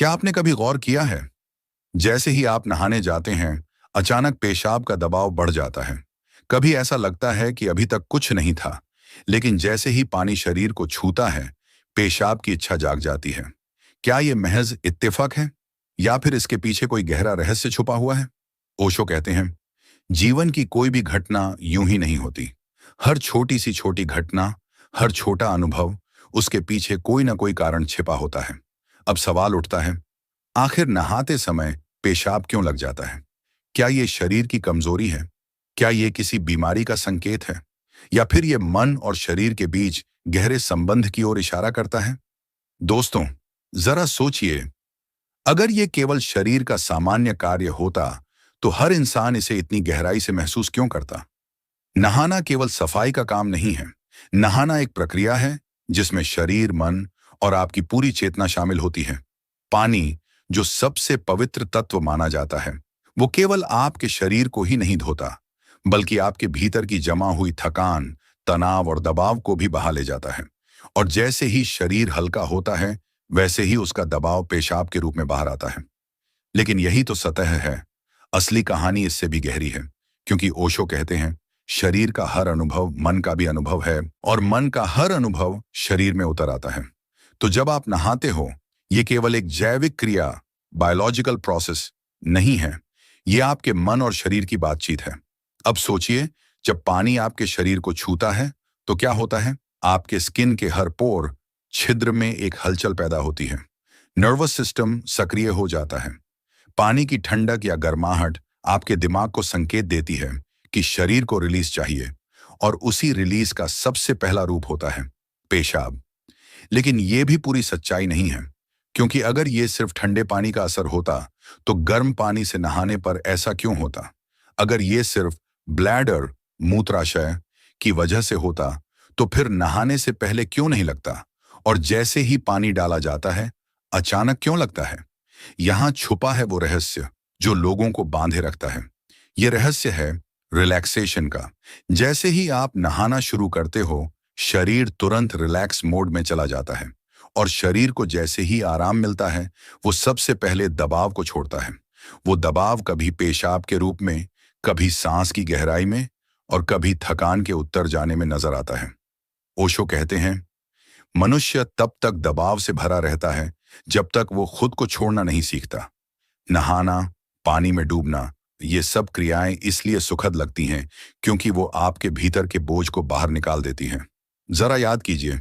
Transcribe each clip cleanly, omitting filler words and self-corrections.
क्या आपने कभी गौर किया है, जैसे ही आप नहाने जाते हैं, अचानक पेशाब का दबाव बढ़ जाता है। कभी ऐसा लगता है कि अभी तक कुछ नहीं था, लेकिन जैसे ही पानी शरीर को छूता है, पेशाब की इच्छा जाग जाती है। क्या ये महज इत्तेफाक है, या फिर इसके पीछे कोई गहरा रहस्य छुपा हुआ है? ओशो कहते हैं, जीवन की कोई भी घटना यूं ही नहीं होती। हर छोटी सी छोटी घटना, हर छोटा अनुभव, उसके पीछे कोई ना कोई कारण छिपा होता है। अब सवाल उठता है, आखिर नहाते समय पेशाब क्यों लग जाता है? क्या ये शरीर की कमजोरी है? क्या ये किसी बीमारी का संकेत है? या फिर ये मन और शरीर के बीच गहरे संबंध की ओर इशारा करता है? दोस्तों, जरा सोचिए, अगर ये केवल शरीर का सामान्य कार्य होता, तो हर इंसान इसे इतनी गहराई से महसूस क्यों करता? नहाना केवल सफाई का काम नहीं है। नहाना एक प्रक्रिया है जिसमें शरीर, मन और आपकी पूरी चेतना शामिल होती है। पानी, जो सबसे पवित्र तत्व माना जाता है, वो केवल आपके शरीर को ही नहीं धोता, बल्कि आपके भीतर की जमा हुई थकान, तनाव और दबाव को भी बहा ले जाता है। और जैसे ही शरीर हल्का होता है, वैसे ही उसका दबाव पेशाब के रूप में बाहर आता है। लेकिन यही तो सतह है। असली कहानी इससे भी गहरी है, क्योंकि ओशो कहते हैं, शरीर का हर अनुभव मन का भी अनुभव है, और मन का हर अनुभव शरीर में उतर आता है। तो जब आप नहाते हो, ये केवल एक जैविक क्रिया, बायोलॉजिकल प्रोसेस नहीं है। ये आपके मन और शरीर की बातचीत है। अब सोचिए, जब पानी आपके शरीर को छूता है, तो क्या होता है? आपके स्किन के हर पोर, छिद्र में एक हलचल पैदा होती है। नर्वस सिस्टम सक्रिय हो जाता है। पानी की ठंडक या गर्माहट आपके दिमाग को संकेत देती है कि शरीर को रिलीज चाहिए, और उसी रिलीज का सबसे पहला रूप होता है पेशाब। लेकिन यह भी पूरी सच्चाई नहीं है, क्योंकि अगर यह सिर्फ ठंडे पानी का असर होता, तो गर्म पानी से नहाने पर ऐसा क्यों होता? अगर यह सिर्फ ब्लैडर, मूत्राशय की वजह से होता, तो फिर नहाने से पहले क्यों नहीं लगता, और जैसे ही पानी डाला जाता है, अचानक क्यों लगता है? यहां छुपा है वो रहस्य जो लोगों को बांधे रखता है। ये रहस्य है रिलैक्सेशन का। जैसे ही आप नहाना शुरू करते हो, शरीर तुरंत रिलैक्स मोड में चला जाता है, और शरीर को जैसे ही आराम मिलता है, वो सबसे पहले दबाव को छोड़ता है। वो दबाव कभी पेशाब के रूप में, कभी सांस की गहराई में, और कभी थकान के उत्तर जाने में नजर आता है। ओशो कहते हैं, मनुष्य तब तक दबाव से भरा रहता है जब तक वो खुद को छोड़ना नहीं सीखता। नहाना, पानी में डूबना, ये सब क्रियाएं इसलिए सुखद लगती हैं क्योंकि वो आपके भीतर के बोझ को बाहर निकाल देती हैं। जरा याद कीजिए,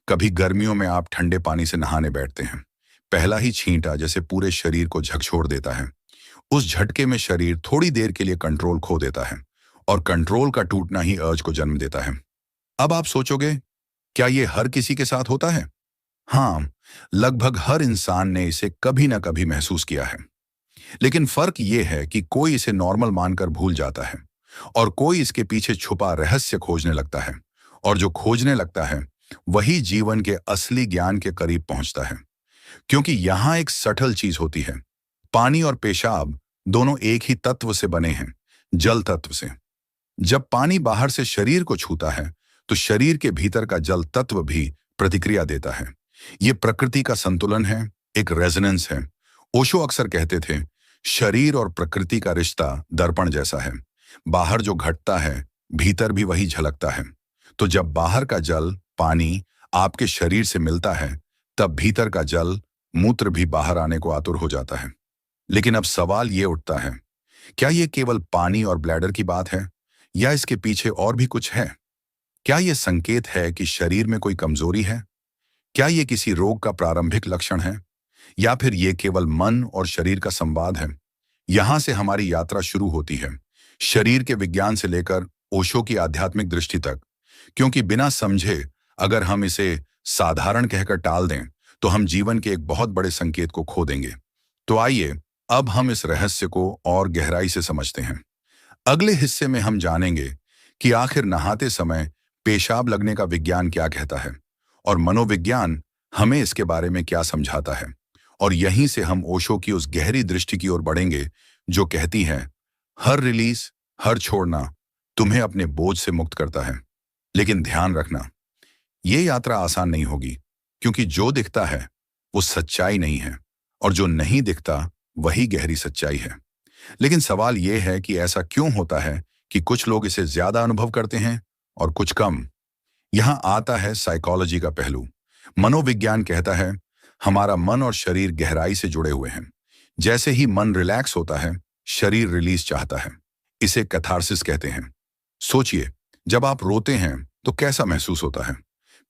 कभी गर्मियों में आप ठंडे पानी से नहाने बैठते हैं। पहला ही छींटा जैसे पूरे शरीर को झकझोर देता है। उस झटके में शरीर थोड़ी देर के लिए कंट्रोल खो देता है, और कंट्रोल का टूटना ही अर्ज को जन्म देता है। अब आप सोचोगे, क्या ये हर किसी के साथ होता है? हाँ, लगभग हर इंसान ने इसे कभी ना कभी महसूस किया है। लेकिन फर्क ये है कि कोई इसे नॉर्मल मानकर भूल जाता है, और कोई इसके पीछे छुपा रहस्य खोजने लगता है। और जो खोजने लगता है, वही जीवन के असली ज्ञान के करीब पहुंचता है। क्योंकि यहां एक सटल चीज होती है। पानी और पेशाब दोनों एक ही तत्व से बने हैं, जल तत्व से। जब पानी बाहर से शरीर को छूता है, तो शरीर के भीतर का जल तत्व भी प्रतिक्रिया देता है। ये प्रकृति का संतुलन है, एक रेजोनेंस है। ओशो अक्सर कहते थे, शरीर और प्रकृति का रिश्ता दर्पण जैसा है। बाहर जो घटता है, भीतर भी वही झलकता है। तो जब बाहर का जल, पानी, आपके शरीर से मिलता है, तब भीतर का जल, मूत्र भी बाहर आने को आतुर हो जाता है। लेकिन अब सवाल ये उठता है, क्या ये केवल पानी और ब्लैडर की बात है, या इसके पीछे और भी कुछ है? क्या ये संकेत है कि शरीर में कोई कमजोरी है? क्या ये किसी रोग का प्रारंभिक लक्षण है, या फिर ये केवल मन और शरीर का संवाद है? यहां से हमारी यात्रा शुरू होती है, शरीर के विज्ञान से लेकर ओशो की आध्यात्मिक दृष्टि तक। क्योंकि बिना समझे अगर हम इसे साधारण कहकर टाल दें, तो हम जीवन के एक बहुत बड़े संकेत को खो देंगे। तो आइए, अब हम इस रहस्य को और गहराई से समझते हैं। अगले हिस्से में हम जानेंगे कि आखिर नहाते समय पेशाब लगने का विज्ञान क्या कहता है, और मनोविज्ञान हमें इसके बारे में क्या समझाता है। और यहीं से हम ओशो की उस गहरी दृष्टि की ओर बढ़ेंगे जो कहती है, हर रिलीज, हर छोड़ना तुम्हें अपने बोझ से मुक्त करता है। लेकिन ध्यान रखना, ये यात्रा आसान नहीं होगी, क्योंकि जो दिखता है वो सच्चाई नहीं है, और जो नहीं दिखता वही गहरी सच्चाई है। लेकिन सवाल यह है कि ऐसा क्यों होता है कि कुछ लोग इसे ज्यादा अनुभव करते हैं और कुछ कम। यहां आता है साइकोलॉजी का पहलू। मनोविज्ञान कहता है हमारा मन और शरीर गहराई से जुड़े हुए हैं। जैसे ही मन रिलैक्स होता है, शरीर रिलीज चाहता है। इसे कैथारसिस कहते हैं। सोचिए, जब आप रोते हैं तो कैसा महसूस होता है?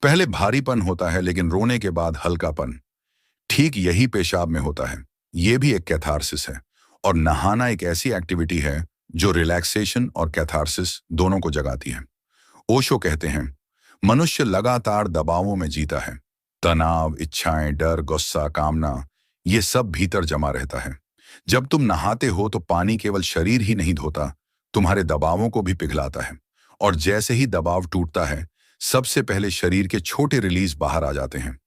पहले भारीपन होता है, लेकिन रोने के बाद हल्कापन। ठीक यही पेशाब में होता है। यह भी एक कैथारसिस है। और नहाना एक ऐसी एक्टिविटी है जो रिलैक्सेशन और कैथारसिस दोनों को जगाती है। ओशो कहते हैं मनुष्य लगातार दबावों में जीता है। तनाव, इच्छाएं, डर, गुस्सा, कामना, ये सब भीतर जमा रहता है। जब तुम नहाते हो तो पानी केवल शरीर ही नहीं धोता, तुम्हारे दबावों को भी पिघलाता है। और जैसे ही दबाव टूटता है, सबसे पहले शरीर के छोटे रिलीज बाहर आ जाते हैं।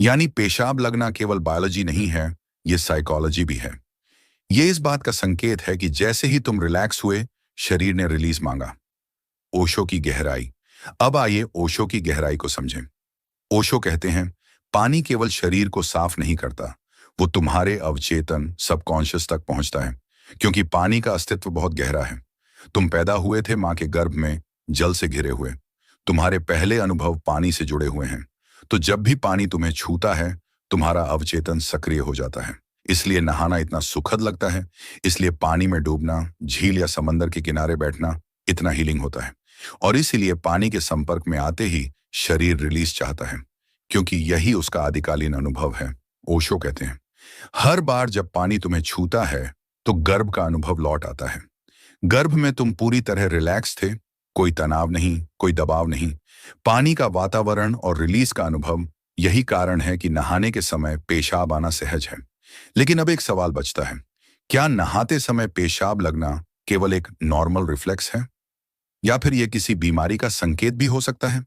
यानी पेशाब लगना केवल बायोलॉजी नहीं है, ये साइकोलॉजी भी है। ये इस बात का संकेत है कि जैसे ही तुम रिलैक्स हुए, शरीर ने रिलीज मांगा। ओशो की गहराई। अब आइए ओशो की गहराई को समझें। ओशो कहते हैं पानी केवल शरीर को साफ नहीं करता, वो तुम्हारे अवचेतन सबकॉन्शियस तक पहुंचता है। क्योंकि पानी का अस्तित्व बहुत गहरा है। तुम पैदा हुए थे मां के गर्भ में, जल से घिरे हुए। तुम्हारे पहले अनुभव पानी से जुड़े हुए हैं। तो जब भी पानी तुम्हें छूता है, तुम्हारा अवचेतन सक्रिय हो जाता है। इसलिए नहाना इतना सुखद लगता है। इसलिए पानी में डूबना, झील या समंदर के किनारे बैठना इतना हीलिंग होता है। और इसीलिए पानी के संपर्क में आते ही शरीर रिलीज चाहता है, क्योंकि यही उसका आदिकालीन अनुभव है। ओशो कहते हैं हर बार जब पानी तुम्हें छूता है तो गर्भ का अनुभव लौट आता है। गर्भ में तुम पूरी तरह रिलैक्स थे, कोई तनाव नहीं, कोई दबाव नहीं। पानी का वातावरण और रिलीज का अनुभव, यही कारण है कि नहाने के समय पेशाब आना सहज है। लेकिन अब एक सवाल बचता है, क्या नहाते समय पेशाब लगना केवल एक नॉर्मल रिफ्लेक्स है, या फिर यह किसी बीमारी का संकेत भी हो सकता है?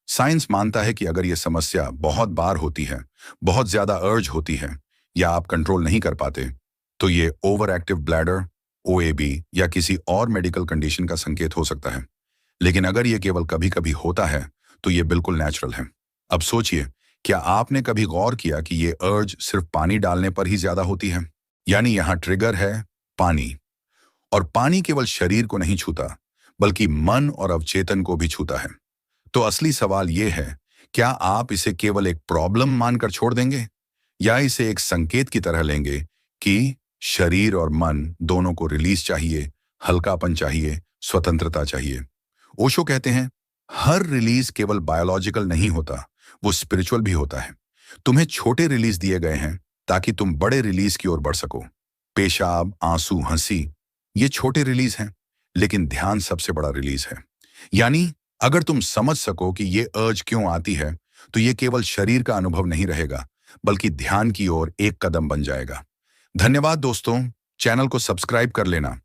साइंस मानता है कि अगर यह समस्या बहुत बार होती है, बहुत ज्यादा अर्ज होती है, या आप कंट्रोल नहीं कर पाते, तो ये ओवर एक्टिव ब्लैडर, ओएबी या किसी और मेडिकल कंडीशन का संकेत हो सकता है। लेकिन अगर यह केवल कभी कभी होता है, तो यह बिल्कुल नेचुरल है। अब सोचिए, क्या आपने कभी गौर किया कि यह अर्ज सिर्फ पानी डालने पर ही ज्यादा होती है? यानी यहां ट्रिगर है पानी। और पानी केवल शरीर को नहीं छूता, बल्कि मन और अवचेतन को भी छूता है। तो असली सवाल यह है, क्या आप इसे केवल एक प्रॉब्लम मानकर छोड़ देंगे, या इसे एक संकेत की तरह लेंगे कि शरीर और मन दोनों को रिलीज चाहिए, हल्कापन चाहिए, स्वतंत्रता चाहिए। ओशो कहते हैं हर रिलीज केवल बायोलॉजिकल नहीं होता, वो स्पिरिचुअल भी होता है। तुम्हें छोटे रिलीज दिए गए हैं ताकि तुम बड़े रिलीज की ओर बढ़ सको। पेशाब, आंसू, हंसी, ये छोटे रिलीज हैं, लेकिन ध्यान सबसे बड़ा रिलीज है। यानी अगर तुम समझ सको कि ये अर्ज क्यों आती है, तो ये केवल शरीर का अनुभव नहीं रहेगा, बल्कि ध्यान की ओर एक कदम बन जाएगा। धन्यवाद दोस्तों, चैनल को सब्सक्राइब कर लेना